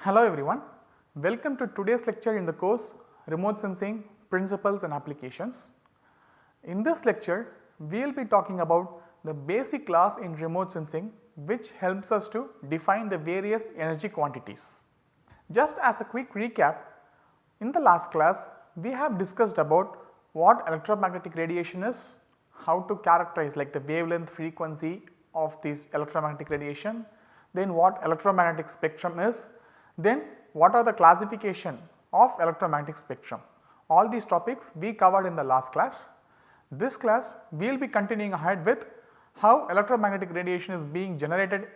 Hello everyone, welcome to today's lecture in the course Remote Sensing Principles and Applications. In this lecture, we will be talking about the basic class in remote sensing which helps us to define the various energy quantities. Just as a quick recap, in the last class we have discussed about what electromagnetic radiation is, how to characterize like the wavelength, frequency of this electromagnetic radiation, then what electromagnetic spectrum is, then what are the classification of electromagnetic spectrum. All these topics we covered in the last class. This class we will be continuing ahead with how electromagnetic radiation is being generated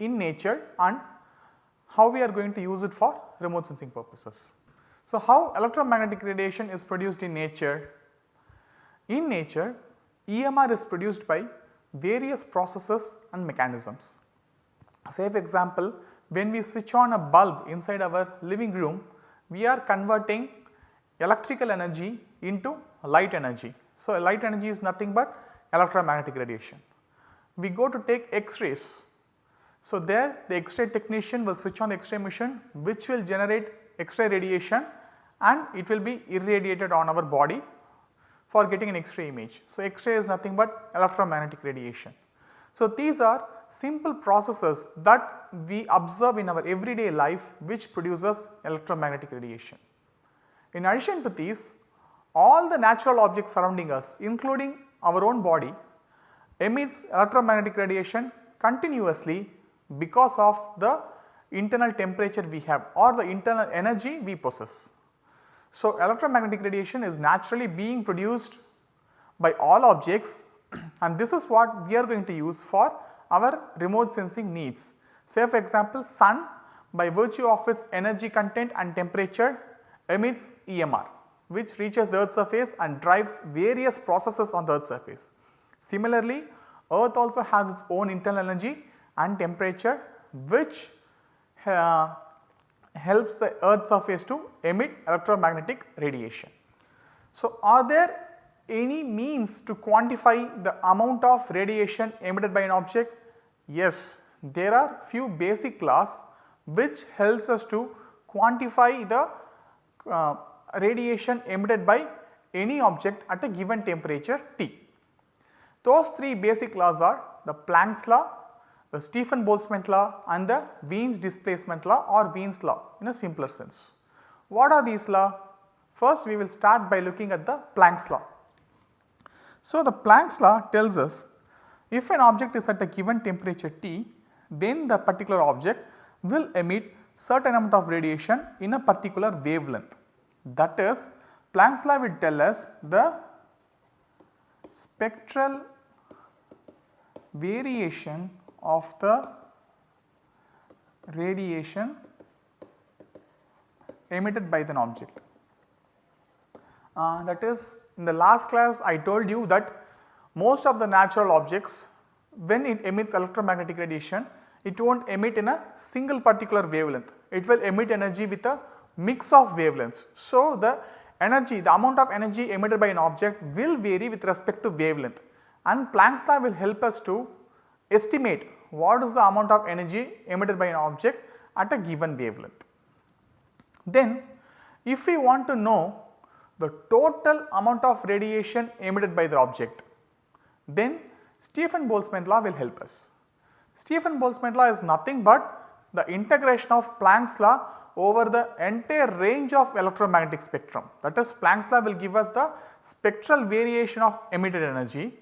in nature and how we are going to use it for remote sensing purposes. So, how electromagnetic radiation is produced in nature? In nature, EMR is produced by various processes and mechanisms. Say for example, when we switch on a bulb inside our living room, we are converting electrical energy into light energy. So, light energy is nothing but electromagnetic radiation. We go to take X-rays. So, there the X-ray technician will switch on the X-ray machine which will generate X-ray radiation and it will be irradiated on our body for getting an X-ray image. So, X-ray is nothing but electromagnetic radiation. So, these are simple processes that we observe in our everyday life which produces electromagnetic radiation. In addition to these, all the natural objects surrounding us including our own body emits electromagnetic radiation continuously because of the internal temperature we have or the internal energy we possess. So, electromagnetic radiation is naturally being produced by all objects and this is what we are going to use for our remote sensing needs. Say for example, sun by virtue of its energy content and temperature emits EMR which reaches the earth surface and drives various processes on the earth surface. Similarly, earth also has its own internal energy and temperature which helps the earth surface to emit electromagnetic radiation. So, are there any means to quantify the amount of radiation emitted by an object? Yes, there are few basic laws which helps us to quantify the radiation emitted by any object at a given temperature T. Those three basic laws are the Planck's law, the Stefan-Boltzmann law and the Wien's displacement law or Wien's law in a simpler sense. What are these laws? First we will start by looking at the Planck's law. So, the Planck's law tells us if an object is at a given temperature T, then the particular object will emit certain amount of radiation in a particular wavelength. That is, Planck's law will tell us the spectral variation of the radiation emitted by an object. That is, in the last class I told you that most of the natural objects when it emits electromagnetic radiation, it will not emit in a single particular wavelength, it will emit energy with a mix of wavelengths. So, the energy, the amount of energy emitted by an object will vary with respect to wavelength and Planck's law will help us to estimate what is the amount of energy emitted by an object at a given wavelength. Then if we want to know the total amount of radiation emitted by the object, then Stefan-Boltzmann law will help us. Stefan-Boltzmann law is nothing but the integration of Planck's law over the entire range of electromagnetic spectrum. That is, Planck's law will give us the spectral variation of emitted energy.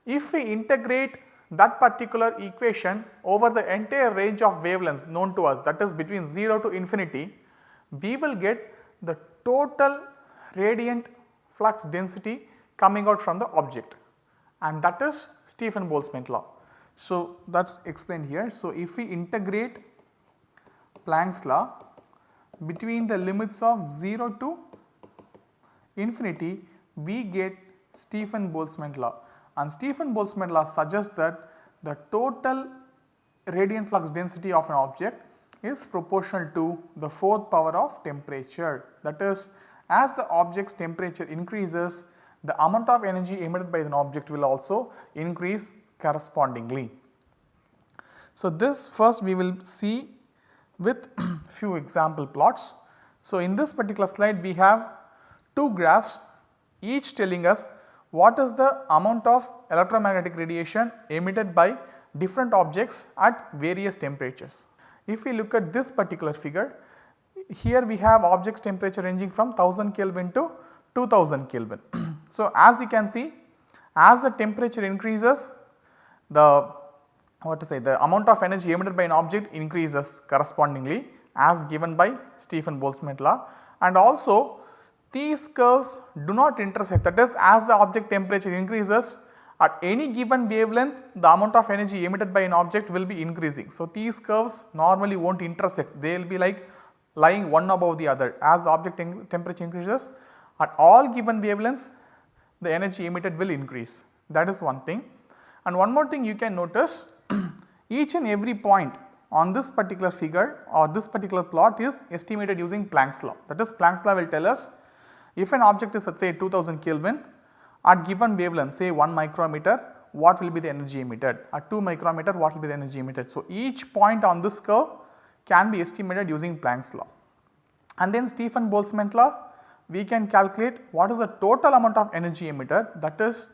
If we integrate that particular equation over the entire range of wavelengths known to us, that is between 0 to infinity, we will get the total radiant flux density coming out from the object and that is Stefan-Boltzmann law. So, that is explained here. So, if we integrate Planck's law between the limits of 0 to infinity, we get Stefan-Boltzmann law and Stefan-Boltzmann law suggests that the total radiant flux density of an object is proportional to the fourth power of temperature. That is, as the object's temperature increases, the amount of energy emitted by an object will also increase correspondingly. So, this first we will see with few example plots. So, in this particular slide we have two graphs each telling us what is the amount of electromagnetic radiation emitted by different objects at various temperatures. If we look at this particular figure, here we have objects temperature ranging from 1000 Kelvin to 2000 Kelvin. So, as you can see, as the temperature increases, the amount of energy emitted by an object increases correspondingly as given by Stephen-Boltzmann law, and also these curves do not intersect, that is, as the object temperature increases, at any given wavelength the amount of energy emitted by an object will be increasing. So, these curves normally will not intersect, they will be like lying one above the other. As the object temperature increases, at all given wavelengths the energy emitted will increase, that is one thing. And one more thing you can notice, each and every point on this particular figure or this particular plot is estimated using Planck's law. That is, Planck's law will tell us if an object is, let us say 2000 Kelvin, at given wavelength say 1 micrometer, what will be the energy emitted, at 2 micrometer what will be the energy emitted. So, each point on this curve can be estimated using Planck's law. And then Stephen-Boltzmann law, we can calculate what is the total amount of energy emitted, that is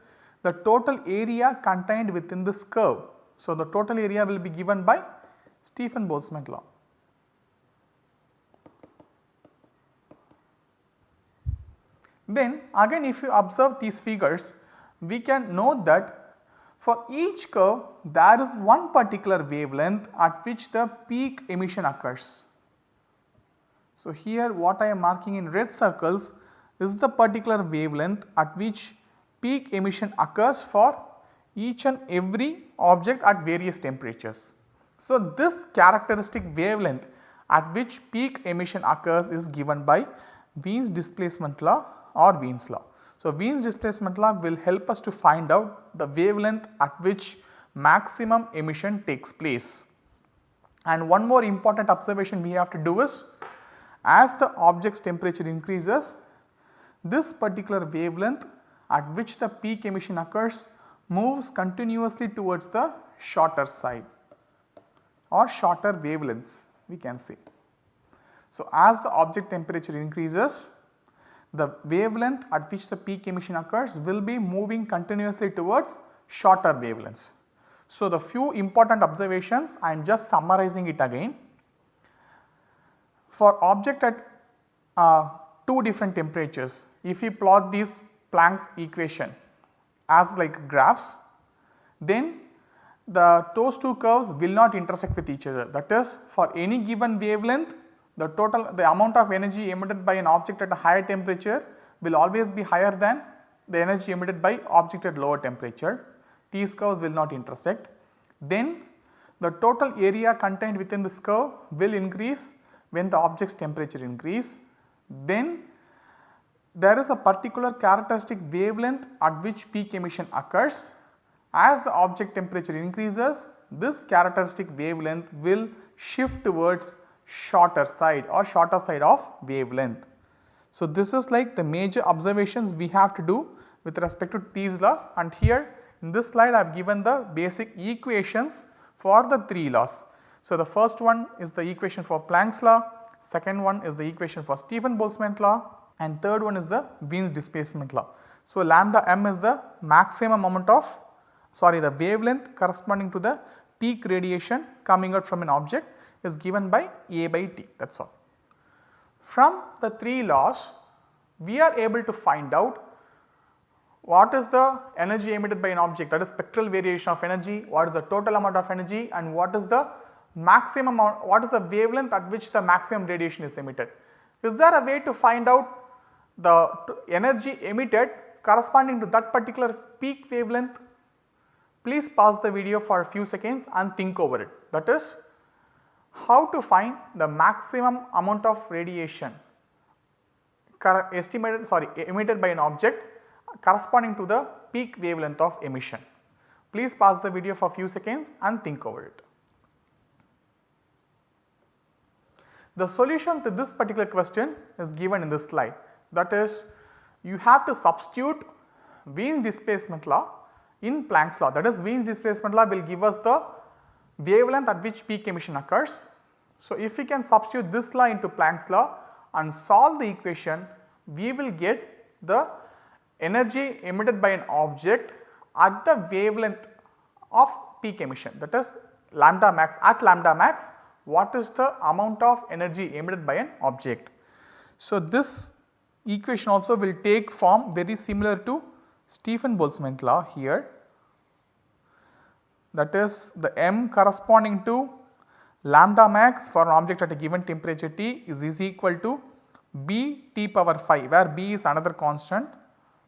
the total area contained within this curve. So, the total area will be given by Stephen-Boltzmann law. Then again, if you observe these figures, we can note that for each curve there is one particular wavelength at which the peak emission occurs. So, here what I am marking in red circles is the particular wavelength at which peak emission occurs for each and every object at various temperatures. So, this characteristic wavelength at which peak emission occurs is given by Wien's displacement law or Wien's law. So, Wien's displacement law will help us to find out the wavelength at which maximum emission takes place. And one more important observation we have to do is, as the object's temperature increases, this particular wavelength at which the peak emission occurs moves continuously towards the shorter side or shorter wavelengths we can say. So, as the object temperature increases, the wavelength at which the peak emission occurs will be moving continuously towards shorter wavelengths. So, the few important observations I am just summarizing it again. For object at two different temperatures, if we plot these Planck's equation as like graphs, then those two curves will not intersect with each other. That is, for any given wavelength, the amount of energy emitted by an object at a higher temperature will always be higher than the energy emitted by object at lower temperature. These curves will not intersect. Then the total area contained within this curve will increase when the object's temperature increase. Then there is a particular characteristic wavelength at which peak emission occurs. As the object temperature increases, this characteristic wavelength will shift towards shorter side or shorter side of wavelength. So, this is like the major observations we have to do with respect to these laws, and here in this slide I have given the basic equations for the three laws. So, the first one is the equation for Planck's law, second one is the equation for Stephen-Boltzmann law, and third one is the Wien's displacement law. So, lambda m is the maximum amount of the wavelength corresponding to the peak radiation coming out from an object is given by A by T, that is all. From the three laws, we are able to find out what is the energy emitted by an object, that is spectral variation of energy, what is the total amount of energy, and what is the maximum, what is the wavelength at which the maximum radiation is emitted. Is there a way to find out the energy emitted corresponding to that particular peak wavelength? Please pause the video for a few seconds and think over it. That is, how to find the maximum amount of radiation emitted by an object corresponding to the peak wavelength of emission. Please pause the video for a few seconds and think over it. The solution to this particular question is given in this slide. That is, you have to substitute Wien's displacement law in Planck's law. That is, Wien's displacement law will give us the wavelength at which peak emission occurs. So, if we can substitute this law into Planck's law and solve the equation, we will get the energy emitted by an object at the wavelength of peak emission, that is lambda max. At lambda max, what is the amount of energy emitted by an object. So, this equation also will take form very similar to Stefan-Boltzmann law here, that is the m corresponding to lambda max for an object at a given temperature T is equal to B T power 5, where B is another constant,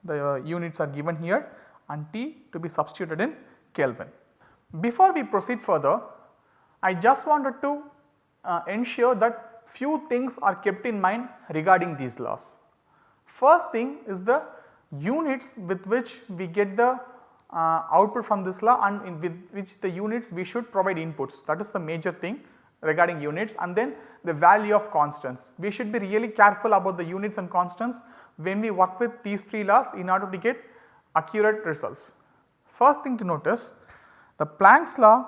the units are given here, and T to be substituted in Kelvin. Before we proceed further, I just wanted to ensure that few things are kept in mind regarding these laws. First thing is the units with which we get the output from this law, and with which the units we should provide inputs, that is the major thing regarding units. And then the value of constants, we should be really careful about the units and constants when we work with these 3 laws in order to get accurate results. First thing to notice, the Planck's law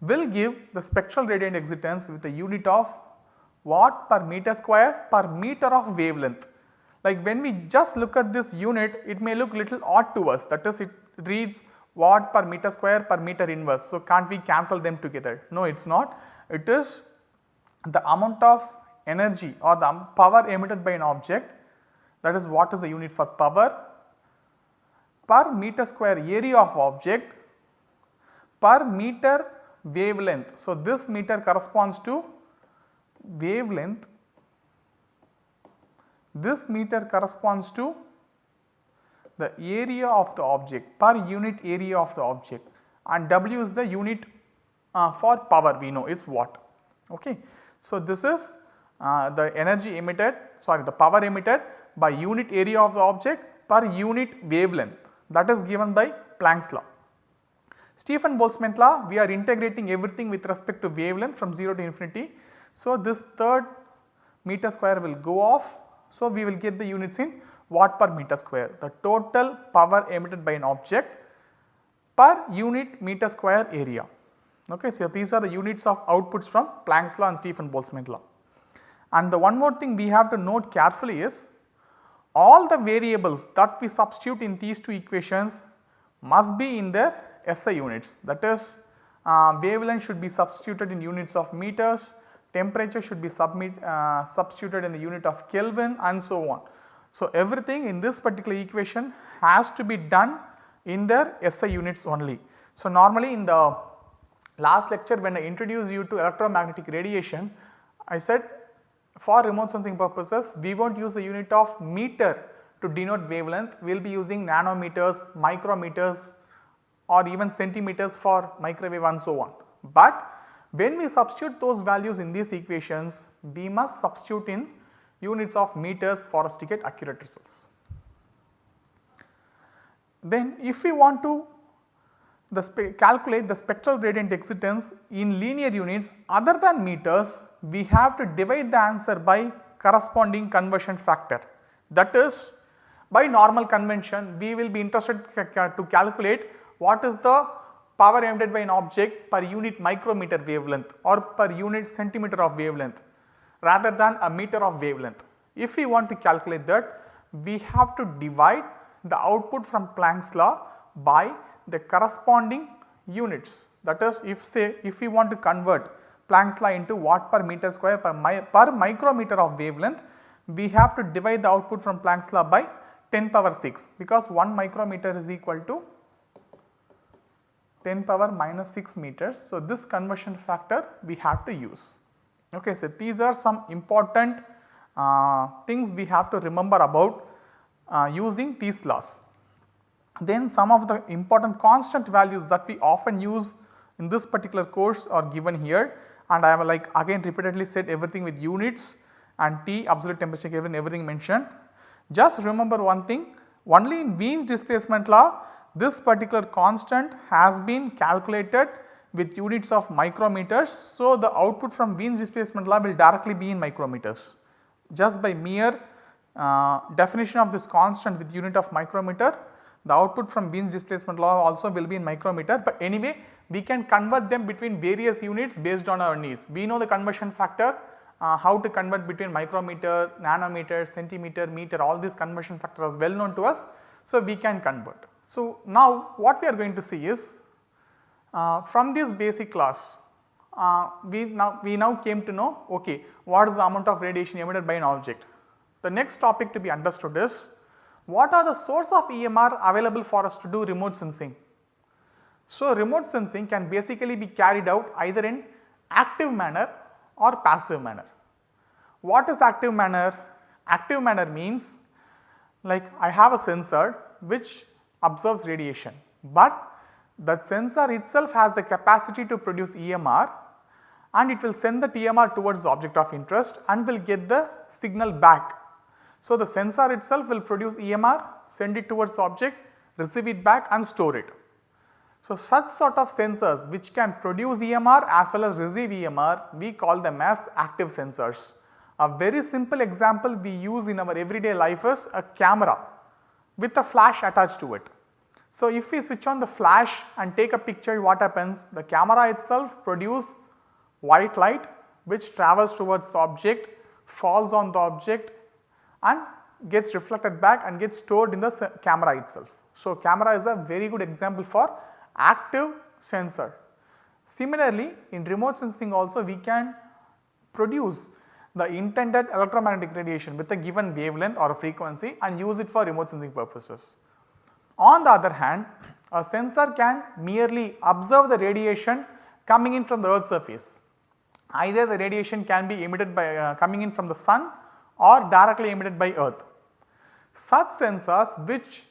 will give the spectral radiant excitance with a unit of watt per meter square per meter of wavelength. Like when we just look at this unit, it may look little odd to us, that is it reads watt per meter square per meter inverse. So, can't we cancel them together? No, it is not. It is the amount of energy or the power emitted by an object, that is what is the unit for power, per meter square area of object per meter wavelength. So, this meter corresponds to wavelength, this meter corresponds to the area of the object, per unit area of the object, and W is the unit for power, we know it is watt. Okay. So, this is the energy emitted, sorry, the power emitted by unit area of the object per unit wavelength, that is given by Planck's law. Stefan-Boltzmann law, we are integrating everything with respect to wavelength from 0 to infinity. So, this third meter square will go off. So, we will get the units in watt per meter square, the total power emitted by an object per unit meter square area. Okay. So, these are the units of outputs from Planck's law and Stefan-Boltzmann law. And the one more thing we have to note carefully is all the variables that we substitute in these 2 equations must be in their SI units, that is wavelength should be substituted in units of meters, temperature should be substituted in the unit of Kelvin, and so on. So, everything in this particular equation has to be done in their SI units only. So, normally in the last lecture when I introduced you to electromagnetic radiation, I said for remote sensing purposes we will not use the unit of meter to denote wavelength, we will be using nanometers, micrometers, or even centimeters for microwave and so on. But when we substitute those values in these equations, we must substitute in units of meters for us to get accurate results. Then if we want to calculate the spectral gradient excitance in linear units other than meters, we have to divide the answer by corresponding conversion factor. That is, by normal convention we will be interested to calculate what is the power emitted by an object per unit micrometer wavelength or per unit centimeter of wavelength rather than a meter of wavelength. If we want to calculate that, we have to divide the output from Planck's law by the corresponding units. That is, if we want to convert Planck's law into watt per meter square per micrometer of wavelength, we have to divide the output from Planck's law by 10 power 6, because 1 micrometer is equal to 10 power minus 6 meters. So, this conversion factor we have to use. Okay, so, these are some important things we have to remember about using these laws. Then some of the important constant values that we often use in this particular course are given here, and I have like again repeatedly said everything with units and T, absolute temperature Kelvin, everything mentioned. Just remember one thing, only in Wien's displacement law this particular constant has been calculated with units of micrometers. So, the output from Wien's displacement law will directly be in micrometers. Just by mere definition of this constant with unit of micrometer, the output from Wien's displacement law also will be in micrometer, but anyway we can convert them between various units based on our needs. We know the conversion factor, how to convert between micrometer, nanometer, centimeter, meter, all these conversion factors are well known to us. So, we can convert. So, now what we are going to see is from this basic class we now came to know, okay, what is the amount of radiation emitted by an object. The next topic to be understood is what are the source of EMR available for us to do remote sensing. So, remote sensing can basically be carried out either in active manner or passive manner. What is active manner? Active manner means like I have a sensor which observes radiation, but that sensor itself has the capacity to produce EMR and it will send the EMR towards the object of interest and will get the signal back. So, the sensor itself will produce EMR, send it towards the object, receive it back and store it. So, such sort of sensors which can produce EMR as well as receive EMR, we call them as active sensors. A very simple example we use in our everyday life is a camera with a flash attached to it. So, if we switch on the flash and take a picture, what happens? The camera itself produces white light which travels towards the object, falls on the object and gets reflected back and gets stored in the camera itself. So, camera is a very good example for active sensor. Similarly, in remote sensing also we can produce the intended electromagnetic radiation with a given wavelength or a frequency and use it for remote sensing purposes. On the other hand, a sensor can merely observe the radiation coming in from the earth's surface. Either the radiation can be emitted by coming in from the sun or directly emitted by earth. Such sensors which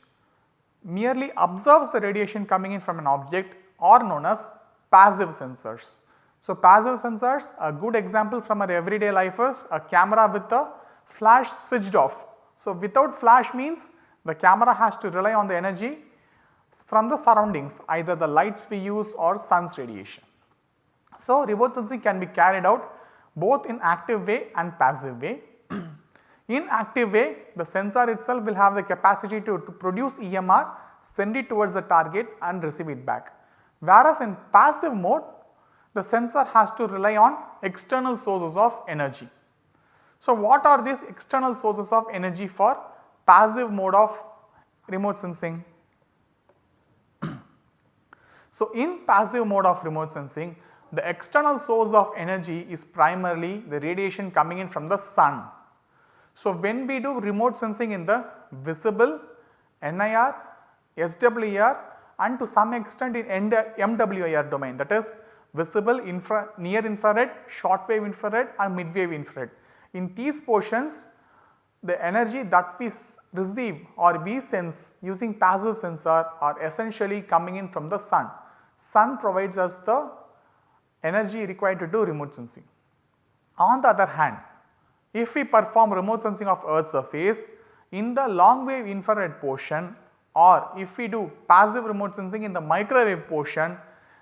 merely observes the radiation coming in from an object are known as passive sensors. So, passive sensors, a good example from our everyday life is a camera with the flash switched off. So, without flash means the camera has to rely on the energy from the surroundings, either the lights we use or sun's radiation. So, remote sensing can be carried out both in active way and passive way. In active way, the sensor itself will have the capacity to produce EMR, send it towards the target and receive it back. Whereas in passive mode, the sensor has to rely on external sources of energy. So, what are these external sources of energy for passive mode of remote sensing? So, in passive mode of remote sensing, the external source of energy is primarily the radiation coming in from the sun. So, when we do remote sensing in the visible, NIR, SWIR and to some extent in MWIR domain, that is visible, near infrared, short wave infrared and mid wave infrared. In these portions, the energy that we receive or we sense using passive sensor are essentially coming in from the sun. Sun provides us the energy required to do remote sensing. On the other hand, if we perform remote sensing of earth's surface in the long wave infrared portion or if we do passive remote sensing in the microwave portion,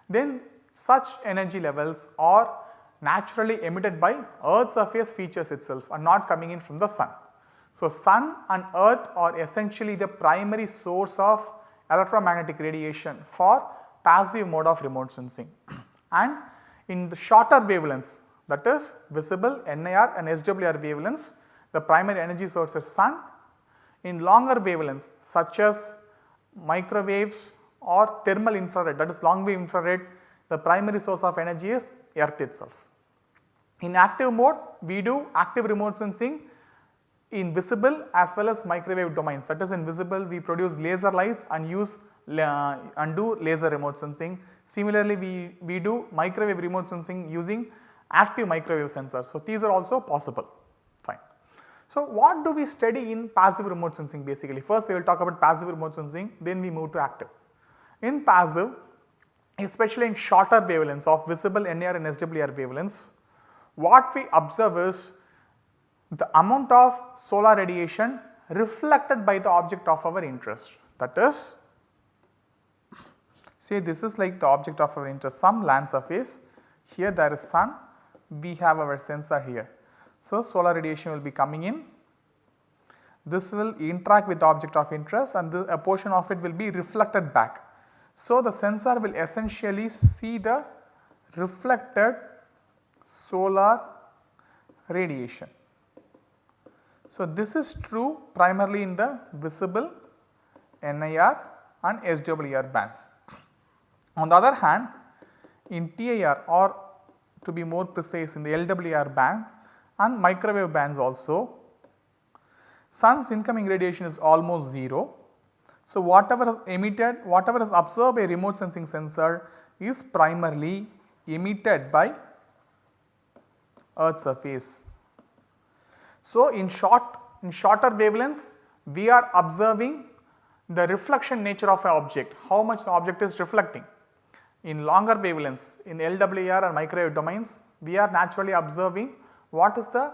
then such energy levels are naturally emitted by earth's surface features itself and not coming in from the sun. So, sun and earth are essentially the primary source of electromagnetic radiation for passive mode of remote sensing. And in the shorter wavelengths, that is visible, NIR and SWIR wavelengths, the primary energy source is sun. In longer wavelengths such as microwaves or thermal infrared, that is long wave infrared, the primary source of energy is earth itself. In active mode, we do active remote sensing in visible as well as microwave domains. That is, in visible we produce laser lights and use and do laser remote sensing. Similarly, we do microwave remote sensing using active microwave sensors. So, these are also possible. Fine. So, what do we study in passive remote sensing basically? First we will talk about passive remote sensing, then we move to active. In passive, especially in shorter wavelengths of visible, NIR and SWIR wavelengths, what we observe is the amount of solar radiation reflected by the object of our interest. That is, say this is like the object of our interest, some land surface, here there is sun, we have our sensor here. So, solar radiation will be coming in, this will interact with the object of interest and a portion of it will be reflected back. So, the sensor will essentially see the reflected solar radiation. So, this is true primarily in the visible NIR and SWIR bands. On the other hand, in TIR, or to be more precise in the LWIR bands and microwave bands also, sun's incoming radiation is almost 0. So, whatever is emitted, whatever is observed by a remote sensing sensor is primarily emitted by Earth's surface. So, in shorter wavelengths we are observing the reflection nature of an object, how much the object is reflecting. In longer wavelengths, in LWIR and microwave domains, we are naturally observing what is the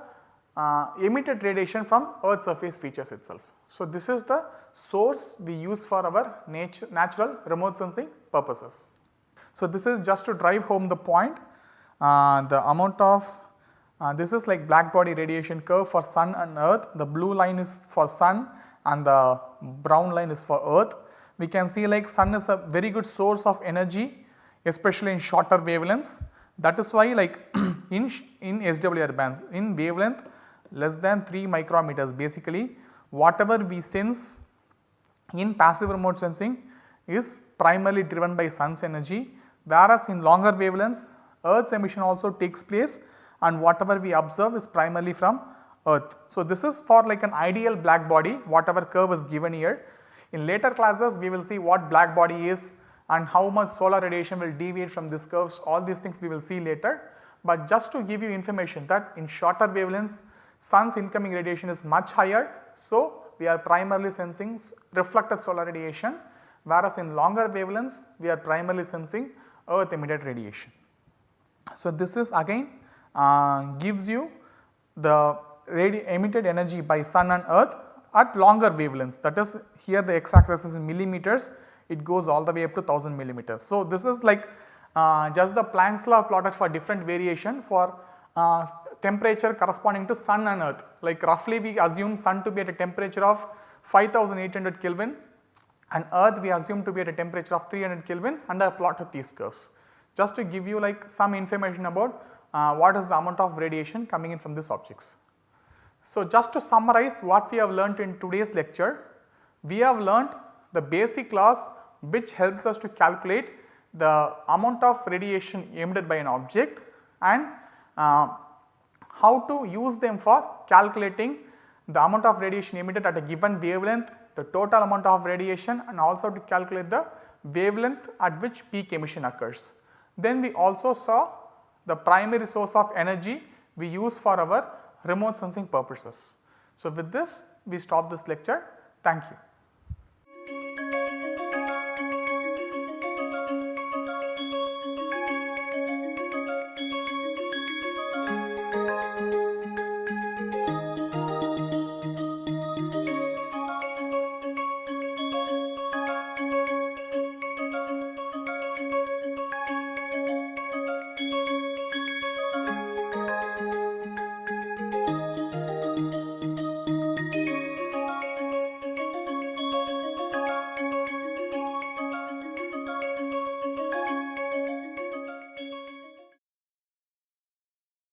emitted radiation from Earth's surface features itself. So, this is the source we use for our natural remote sensing purposes. So, this is just to drive home the point, the amount of this is like black body radiation curve for sun and earth. The blue line is for sun and the brown line is for earth. We can see like sun is a very good source of energy, especially in shorter wavelengths. That is why like in SWIR bands, in wavelength less than 3 micrometers, basically whatever we sense in passive remote sensing is primarily driven by sun's energy, whereas in longer wavelengths earth's emission also takes place and whatever we observe is primarily from earth. So, this is for like an ideal black body, whatever curve is given here. In later classes we will see what black body is and how much solar radiation will deviate from this curves, all these things we will see later. But just to give you information that in shorter wavelengths sun's incoming radiation is much higher. So, we are primarily sensing reflected solar radiation, whereas in longer wavelengths we are primarily sensing earth emitted radiation. So, this is again gives you the emitted energy by sun and earth at longer wavelengths, that is here the x axis is in millimeters, it goes all the way up to 1000 millimeters. So, this is like just the Planck's law plotted for different variation for temperature corresponding to sun and earth. Like roughly we assume sun to be at a temperature of 5800 Kelvin and earth we assume to be at a temperature of 300 Kelvin, and I plotted these curves just to give you like some information about what is the amount of radiation coming in from these objects. So, just to summarize what we have learnt in today's lecture, we have learnt the basic laws which helps us to calculate the amount of radiation emitted by an object and how to use them for calculating the amount of radiation emitted at a given wavelength, the total amount of radiation, and also to calculate the wavelength at which peak emission occurs. Then we also saw the primary source of energy we use for our remote sensing purposes. So, with this we stop this lecture. Thank you.